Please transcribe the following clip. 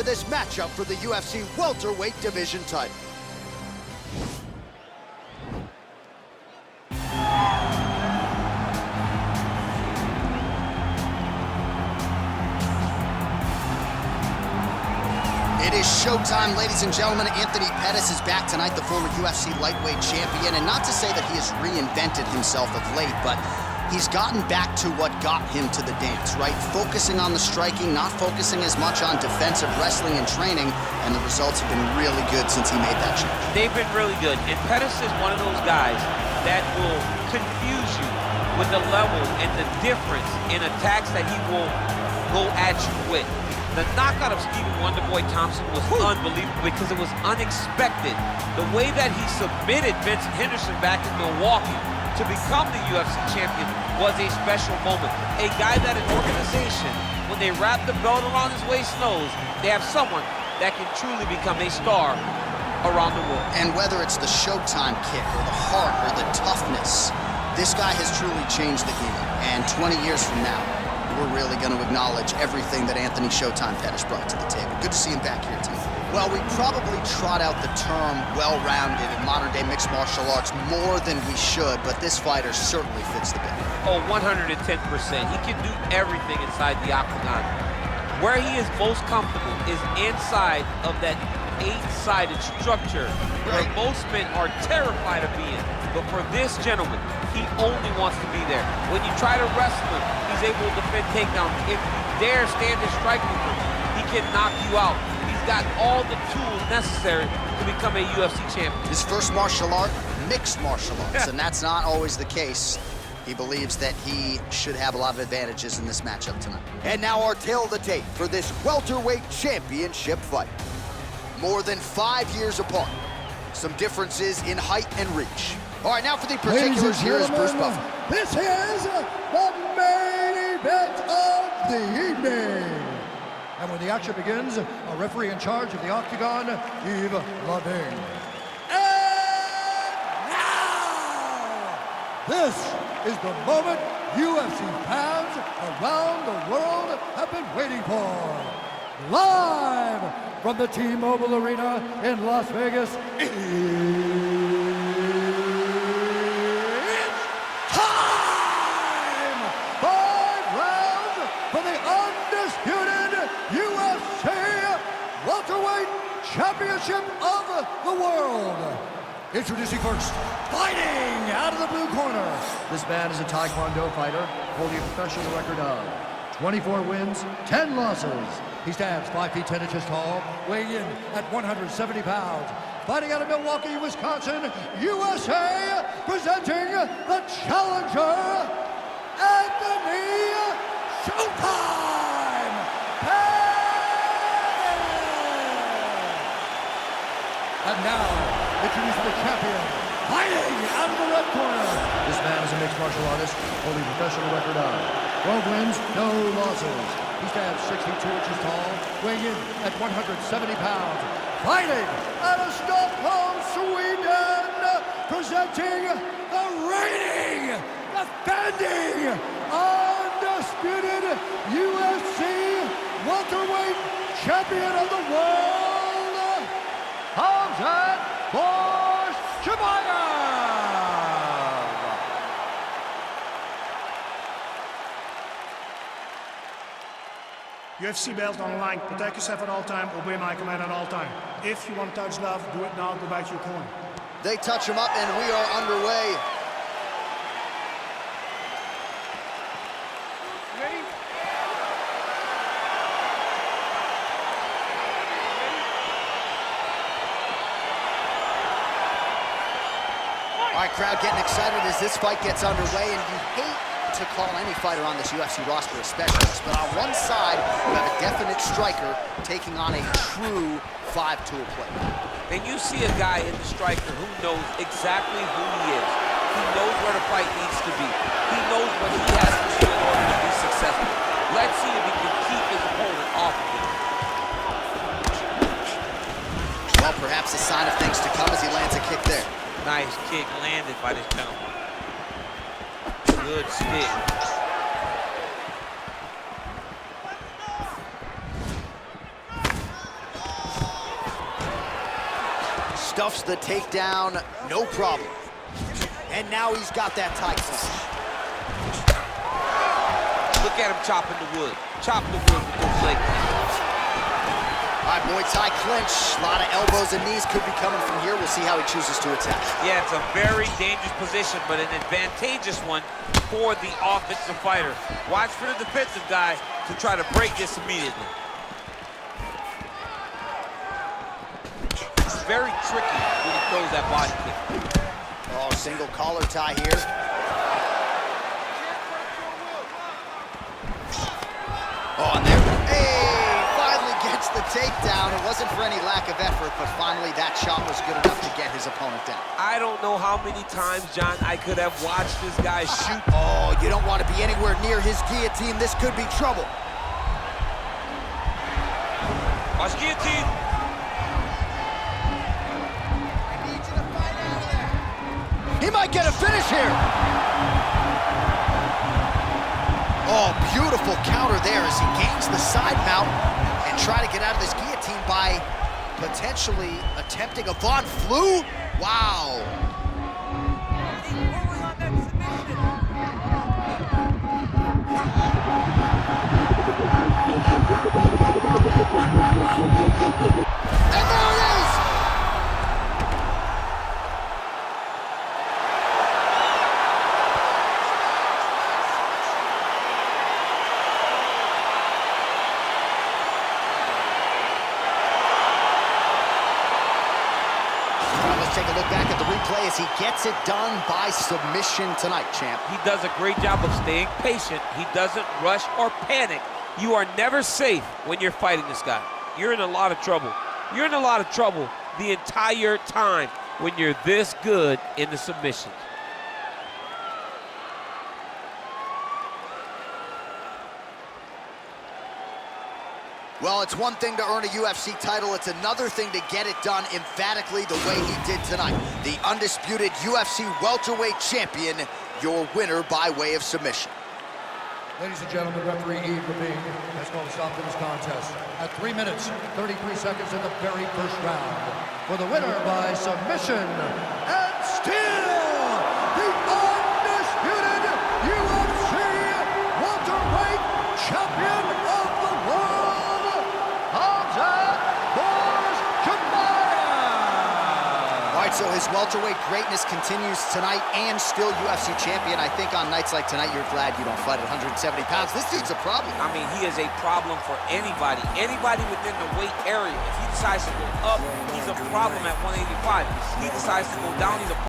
to this matchup for the UFC welterweight division title. It is showtime, ladies and gentlemen. Anthony Pettis is back tonight, the former UFC lightweight champion. And not to say that he has reinvented himself of late, but he's gotten back to what got him to the dance, right? Focusing on the striking, not focusing as much on defensive wrestling and training, and the results have been really good since he made that change. They've been really good, and Pettis is one of those guys that will confuse you with the level and the difference in attacks that he will go at you with. The knockout of Stephen Wonderboy Thompson was unbelievable because it was unexpected. The way that he submitted Vincent Henderson back in Milwaukee to become the UFC champion was a special moment. A guy that an organization, when they wrap the belt around his waist, knows they have someone that can truly become a star around the world. And whether it's the Showtime kick or the heart or the toughness, this guy has truly changed the game. And 20 years from now, we're really going to acknowledge everything that Anthony Showtime Pettis brought to the table. Good to see him back here tonight. Well, we probably trot out the term well-rounded in modern-day mixed martial arts more than we should, but this fighter certainly fits the bill. Oh, 110%. He can do everything inside the octagon. Where he is most comfortable is inside of that 8-sided structure where most men are terrified of being. But for this gentleman, he only wants to be there. When you try to wrestle him, he's able to defend takedowns. If you dare stand and strike with him, he can knock you out. He's got all the tools necessary to become a UFC champion. His first martial art, mixed martial arts, and that's not always the case. He believes that he should have a lot of advantages in this matchup tonight. And now our tale of the tape for this welterweight championship fight. More than 5 years apart. Some differences in height and reach. All right, now for the particulars, here is Bruce Buffer. This is the main event of the evening. And when the action begins, a referee in charge of the octagon, Yves Lavigne. And now, this is the moment UFC fans around the world have been waiting for. Live from the T-Mobile Arena in Las Vegas, it's time! 5 rounds for the undisputed UFC welterweight championship of the world. Introducing first, fighting out of the blue corner. This man is a Taekwondo fighter holding a professional record of 24 wins, 10 losses. He stands 5 feet 10 inches tall, weighing in at 170 pounds. Fighting out of Milwaukee, Wisconsin, USA, presenting the challenger, Anthony Showtime Pettis! And now, introducing the champion, fighting out of the red corner. This man is a mixed martial artist, holding a professional record of 12 wins, no losses. He stands 62 inches tall, weighing in at 170 pounds. Fighting out of Stockholm, Sweden, presenting the reigning, defending, undisputed UFC welterweight champion of the world, Khamzat Chimaev. UFC belt on the line. Protect yourself at all time. Obey my command at all time. If you want to touch love, do it now. Go back to your corner. They touch him up, and we are underway. Ready? All right, crowd getting excited as this fight gets underway, and you hate to call any fighter on this UFC roster a specialist, but on one side, you have a definite striker taking on a true 5-tool player. And you see a guy in the striker who knows exactly who he is. He knows where the fight needs to be. He knows what he has to do in order to be successful. Let's see if he can keep his opponent off of him. Well, perhaps a sign of things to come as he lands a kick there. Nice kick landed by this gentleman. Good stick. Stuffs the takedown, no problem. And now he's got that tight clinch. Look at him chopping the wood. Chop the wood with those leg kicks. All right, Muay Thai clinch. A lot of elbows and knees could be coming from here. We'll see how he chooses to attack. Yeah, it's a very dangerous position, but an advantageous one for the offensive fighter. Watch for the defensive guy to try to break this immediately. It's very tricky when he throws that body kick. Oh, single collar tie here. Oh, and there, hey, finally gets the takedown. It wasn't for any lack of effort, but finally that shot was good enough to get his opponent down. I don't know how many times, John, I could have watched this guy shoot. Oh, you don't want to be anywhere near his guillotine. This could be trouble. Watch guillotine. He might get a finish here. Oh, beautiful counter there as he gains the side mount and try to get out of this guillotine by potentially attempting a Von Flue. Wow. And there it is. Take a look back at the replay as he gets it done by submission tonight, champ. He does a great job of staying patient. He doesn't rush or panic. You are never safe when you're fighting this guy. You're in a lot of trouble. You're in a lot of trouble the entire time when you're this good in the submissions. Well, it's one thing to earn a UFC title. It's another thing to get it done emphatically the way he did tonight. The undisputed UFC welterweight champion, your winner by way of submission. Ladies and gentlemen, referee E. Levine has called a stop to this contest at 3 minutes, 33 seconds in the very first round. For the winner by submission, and still the undisputed UFC welterweight champion of the world, Khamzat Chimaev. All right, so his welterweight greatness continues tonight and still UFC champion. I think on nights like tonight, you're glad you don't fight at 170 pounds. This dude's a problem. I mean, he is a problem for anybody within the weight area. If he decides to go up, he's a problem at 185. He decides to go down, he's a